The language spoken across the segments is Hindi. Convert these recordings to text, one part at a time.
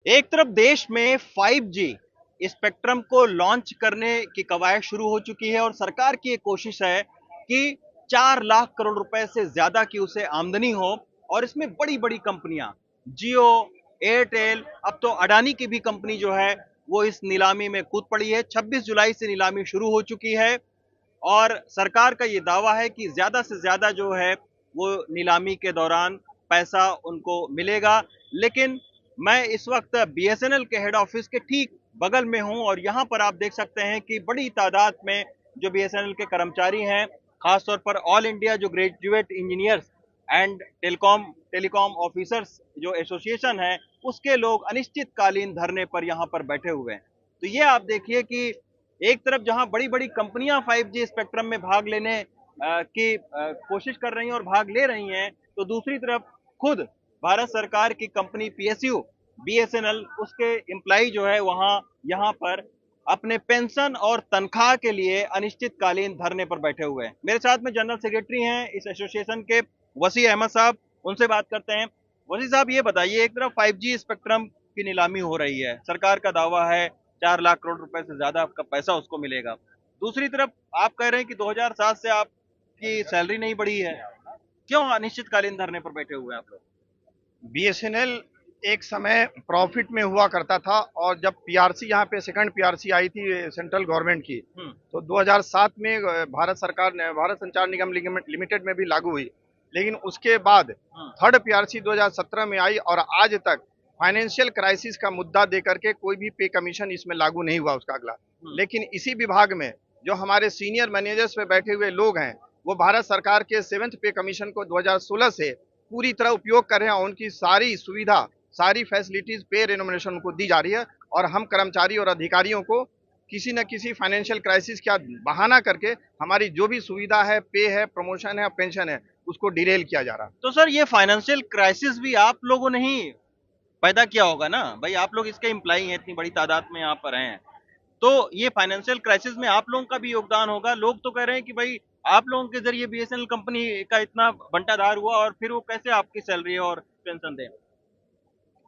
एक तरफ देश में 5G स्पेक्ट्रम को लॉन्च करने की कवायद शुरू हो चुकी है और सरकार की एक कोशिश है कि 4 लाख करोड़ रुपए से ज्यादा की उसे आमदनी हो और इसमें बड़ी बड़ी कंपनियां जियो, एयरटेल, अब तो अडानी की भी कंपनी जो है वो इस नीलामी में कूद पड़ी है। 26 जुलाई से नीलामी शुरू हो चुकी है और सरकार का ये दावा है कि ज्यादा से ज्यादा जो है वो नीलामी के दौरान पैसा उनको मिलेगा। लेकिन मैं इस वक्त बीएसएनएल के हेड ऑफिस के ठीक बगल में हूं और यहां पर आप देख सकते हैं कि बड़ी तादाद में जो बीएसएनएल के कर्मचारी हैं, खासतौर पर ऑल इंडिया जो graduate engineers and telecom telecom officers जो एसोसिएशन है, उसके लोग अनिश्चितकालीन धरने पर यहां पर बैठे हुए हैं। तो ये आप देखिए कि एक तरफ जहां बड़ी बड़ी कंपनियां 5G स्पेक्ट्रम में भाग लेने की कोशिश कर रही हैं और भाग ले रही हैं, तो दूसरी तरफ खुद भारत सरकार की कंपनी पीएसयू बीएसएनएल उसके एम्प्लाई जो है वहां यहां पर अपने पेंशन और तनख्वाह के लिए अनिश्चितकालीन धरने पर बैठे हुए हैं। मेरे साथ में जनरल सेक्रेटरी हैं इस एसोसिएशन के, वसी अहमद साहब, उनसे बात करते हैं। वसी साहब, ये बताइए, एक तरफ 5G स्पेक्ट्रम की नीलामी हो रही है, सरकार का दावा है 4 लाख करोड़ रुपए से ज्यादा आपका पैसा उसको मिलेगा, दूसरी तरफ आप कह रहे हैं कि 2007 से आपकी सैलरी नहीं बढ़ी है, क्यों अनिश्चितकालीन धरने पर बैठे हुए हैं आप लोग? बीएसएनएल एक समय प्रॉफिट में हुआ करता था और जब पीआरसी यहाँ पे सेकंड पीआरसी आई थी सेंट्रल गवर्नमेंट की, तो 2007 में भारत सरकार ने भारत संचार निगम लिमिटेड में भी लागू हुई। लेकिन उसके बाद थर्ड पीआरसी 2017 में आई और आज तक फाइनेंशियल क्राइसिस का मुद्दा देकर के कोई भी पे कमीशन इसमें लागू नहीं हुआ उसका अगला। लेकिन इसी विभाग में जो हमारे सीनियर मैनेजर्स पे बैठे हुए लोग हैं, वो भारत सरकार के 7th पे कमीशन को 2016 से पूरी तरह उपयोग कर रहे हैं और उनकी सारी सुविधा, सारी फैसिलिटीज, पे रेनोमिनेशन उनको दी जा रही है और हम कर्मचारी और अधिकारियों को किसी न किसी फाइनेंशियल क्राइसिस का बहाना करके हमारी जो भी सुविधा है, पे है, प्रमोशन है, पेंशन है, उसको डिरेल किया जा रहा है। तो सर, ये फाइनेंशियल क्राइसिस भी आप लोगों ने ही पैदा किया होगा ना भाई, आप लोग इसके एम्प्लाई हैं, इतनी बड़ी तादाद में यहाँ पर हैं, तो ये फाइनेंशियल क्राइसिस में आप लोगों का भी योगदान होगा। लोग तो कह रहे हैं कि भाई आप लोगों के जरिए बीएसएनएल कंपनी का इतना बंटाधार हुआ और फिर वो कैसे आपकी सैलरी और पेंशन दें?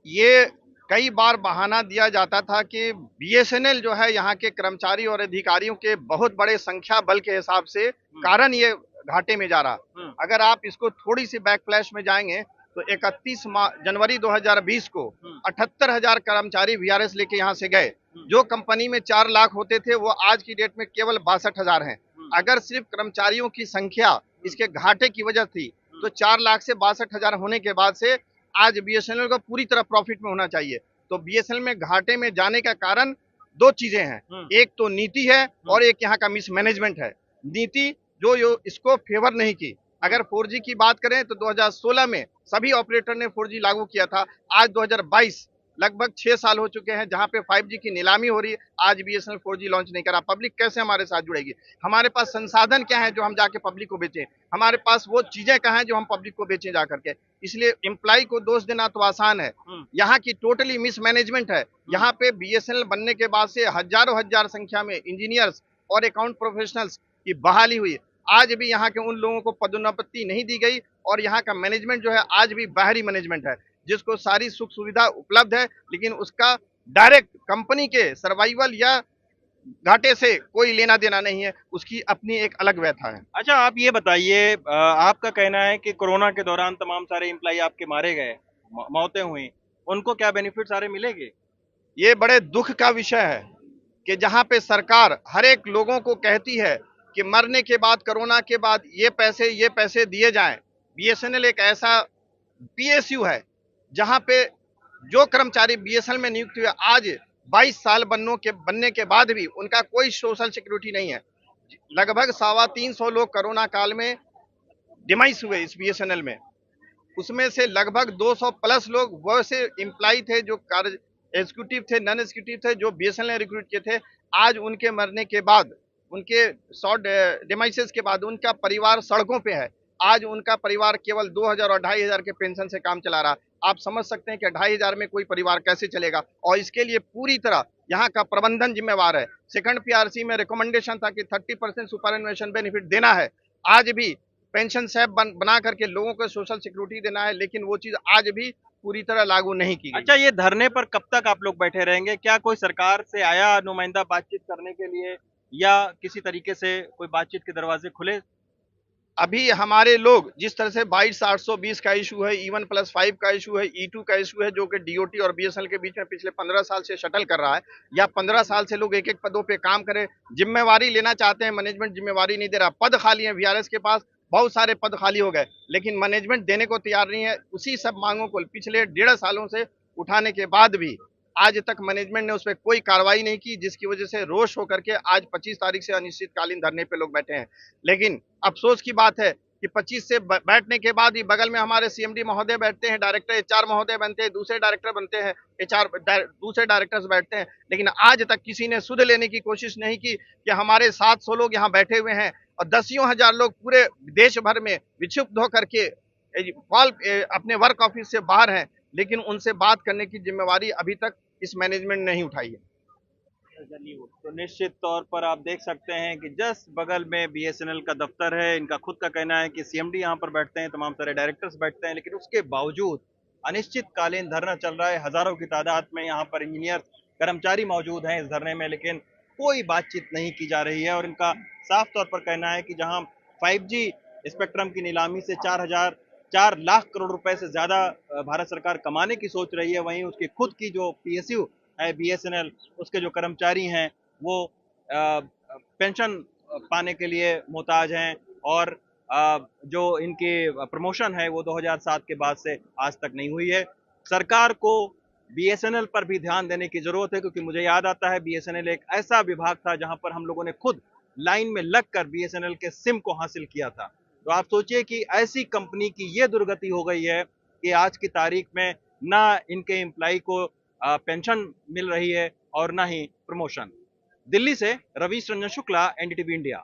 ये कई बार बहाना दिया जाता था कि बीएसएनएल जो है यहाँ के कर्मचारी और अधिकारियों के बहुत बड़े संख्या बल के हिसाब से कारण ये घाटे में जा रहा। अगर आप इसको थोड़ी सी बैक फ्लैश में जाएंगे तो 31 जनवरी 2020 को 78,000 कर्मचारी वीआरएस लेके यहाँ से गए। जो कंपनी में 4 लाख होते थे वो आज की डेट में केवल 62,000 हैं। अगर सिर्फ कर्मचारियों की संख्या इसके घाटे की वजह थी तो 4 लाख से 62,000 होने के बाद से आज बीएसएनएल को पूरी तरह प्रॉफिट में होना चाहिए। तो बीएसएनएल में घाटे में जाने का कारण दो चीजें हैं, एक तो नीति है और एक यहाँ का मिसमैनेजमेंट है। नीति जो इसको फेवर नहीं की। अगर 4G की बात करें तो 2016 में सभी ऑपरेटर ने 4G लागू किया था। आज 2022 लगभग 6 साल हो चुके हैं जहां पे 5G की नीलामी हो रही है, आज बीएसएनएल 4G लॉन्च नहीं करा। पब्लिक कैसे हमारे साथ जुड़ेगी? हमारे पास संसाधन क्या है जो हम जाके पब्लिक को बेचें? हमारे पास वो चीजें कहाँ हैं जो हम पब्लिक को बेचें जा करके? इसलिए एम्प्लॉय को दोष देना तो आसान है, यहाँ की टोटली मिसमैनेजमेंट है। यहाँ पे बीएसएनएल बनने के बाद से हजारों हजार संख्या में इंजीनियर्स और अकाउंट प्रोफेशनल्स की बहाली हुई। आज भी यहाँ के उन लोगों को पदोन्नति नहीं दी गई और यहाँ का मैनेजमेंट जो है आज भी बाहरी मैनेजमेंट है, जिसको सारी सुख सुविधा उपलब्ध है लेकिन उसका डायरेक्ट कंपनी के सर्वाइवल या घाटे से कोई लेना देना नहीं है, उसकी अपनी एक अलग व्यथा है। अच्छा, आप ये बताइए, आपका कहना है कि कोरोना के दौरान तमाम सारे एम्प्लाई आपके मारे गए, मौतें हुई, उनको क्या बेनिफिट सारे मिलेंगे? ये बड़े दुख का विषय है कि जहां पे सरकार हर एक लोगों को कहती है कि मरने के बाद, कोरोना के बाद ये पैसे दिए जाएं। बीएसएनएल एक ऐसा पीएसयू है जहां पे जो कर्मचारी बीएसएनएल में नियुक्त हुए आज 22 साल बनने के बाद भी उनका कोई सोशल सिक्योरिटी नहीं है। लगभग 350 लोग कोरोना काल में डिमाइस हुए इस बीएसएनएल में। उसमें से लगभग 200 प्लस लोग वैसे एम्प्लॉय थे जो कार्य एग्जीक्यूटिव थे, नॉन एग्जीक्यूटिव थे, जो बीएसएनएल ने रिक्रूट किए थे। आज उनके मरने के बाद, उनके शॉर्ट डिमाइसेस के बाद उनका परिवार सड़कों पे है। आज उनका परिवार केवल 2,000 और 2,500 के पेंशन से काम चला रहा। आप समझ सकते हैं कि 2,500 में कोई परिवार कैसे चलेगा और इसके लिए पूरी तरह यहाँ का प्रबंधन जिम्मेवार है। सेकंड पीआरसी में रिकमेंडेशन था कि 30% सुपरएनुएशन बेनिफिट देना है। आज भी पेंशन स्लैब बना करके लोगों को सोशल सिक्योरिटी देना है, लेकिन वो चीज आज भी पूरी तरह लागू नहीं की गई। अच्छा, ये धरने पर कब तक आप लोग बैठे रहेंगे? क्या कोई सरकार से आया नुमाइंदा बातचीत करने के लिए, या किसी तरीके से कोई बातचीत के दरवाजे खुले? अभी हमारे लोग जिस तरह से 22,820 का इशू है, E1+5 का इशू है, E2 का इशू है, जो कि डीओटी और बीएसएनएल के बीच में पिछले 15 साल से शटल कर रहा है, या 15 साल से लोग एक एक पदों पे काम करें, जिम्मेवारी लेना चाहते हैं, मैनेजमेंट जिम्मेवारी नहीं दे रहा। पद खाली है वीआरएस के पास, बहुत सारे पद खाली हो गए, लेकिन मैनेजमेंट देने को तैयार नहीं है। उसी सब मांगों को पिछले 1.5 सालों से उठाने के बाद भी आज तक मैनेजमेंट ने उस पर कोई कार्रवाई नहीं की, जिसकी वजह से रोष होकर के आज 25 तारीख से अनिश्चितकालीन धरने पे लोग बैठे हैं। लेकिन अफसोस की बात है कि 25 से बैठने के बाद ही बगल में हमारे सीएमडी महोदय बैठते हैं, डायरेक्टर एचआर महोदय बनते हैं, दूसरे डायरेक्टर बनते हैं, एचआर दूसरे डायरेक्टर्स बैठते हैं, लेकिन आज तक किसी ने सुध लेने की कोशिश नहीं की कि हमारे 700 लोग यहाँ बैठे हुए हैं और दसियों हजार लोग पूरे देश भर में विक्षुब्ध होकर के अपने वर्क ऑफिस से बाहर हैं, लेकिन उनसे बात करने की जिम्मेवारी अभी तक इस मैनेजमेंट ने नहीं उठाई है। तो निश्चित तौर पर आप देख सकते हैं कि जस्ट बगल में बीएसएनएल का दफ्तर है। इनका खुद का कहना है कि सीएमडी यहाँ पर बैठते हैं, तमाम सारे डायरेक्टर्स बैठते हैं, लेकिन उसके बावजूद अनिश्चितकालीन धरना चल रहा है। हजारों की तादाद में यहाँ पर इंजीनियर कर्मचारी मौजूद हैं इस धरने में, लेकिन कोई बातचीत नहीं की जा रही है। और इनका साफ तौर पर कहना है कि जहाँ 5G स्पेक्ट्रम की नीलामी से 4 लाख करोड़ रुपए से ज्यादा भारत सरकार कमाने की सोच रही है, वहीं उसकी खुद की जो पीएसयू है बीएसएनएल, उसके जो कर्मचारी हैं वो पेंशन पाने के लिए मोहताज हैं, और जो इनकी प्रमोशन है वो 2007 के बाद से आज तक नहीं हुई है। सरकार को बीएसएनएल पर भी ध्यान देने की जरूरत है, क्योंकि मुझे याद आता है बीएसएनएल एक ऐसा विभाग था जहां पर हम लोगों ने खुद लाइन में लगकर बीएसएनएल के सिम को हासिल किया था। तो आप सोचिए कि ऐसी कंपनी की ये दुर्गति हो गई है कि आज की तारीख में ना इनके एम्प्लॉय को पेंशन मिल रही है और ना ही प्रमोशन। दिल्ली से रवीश रंजन शुक्ला, एनडीटीवी इंडिया।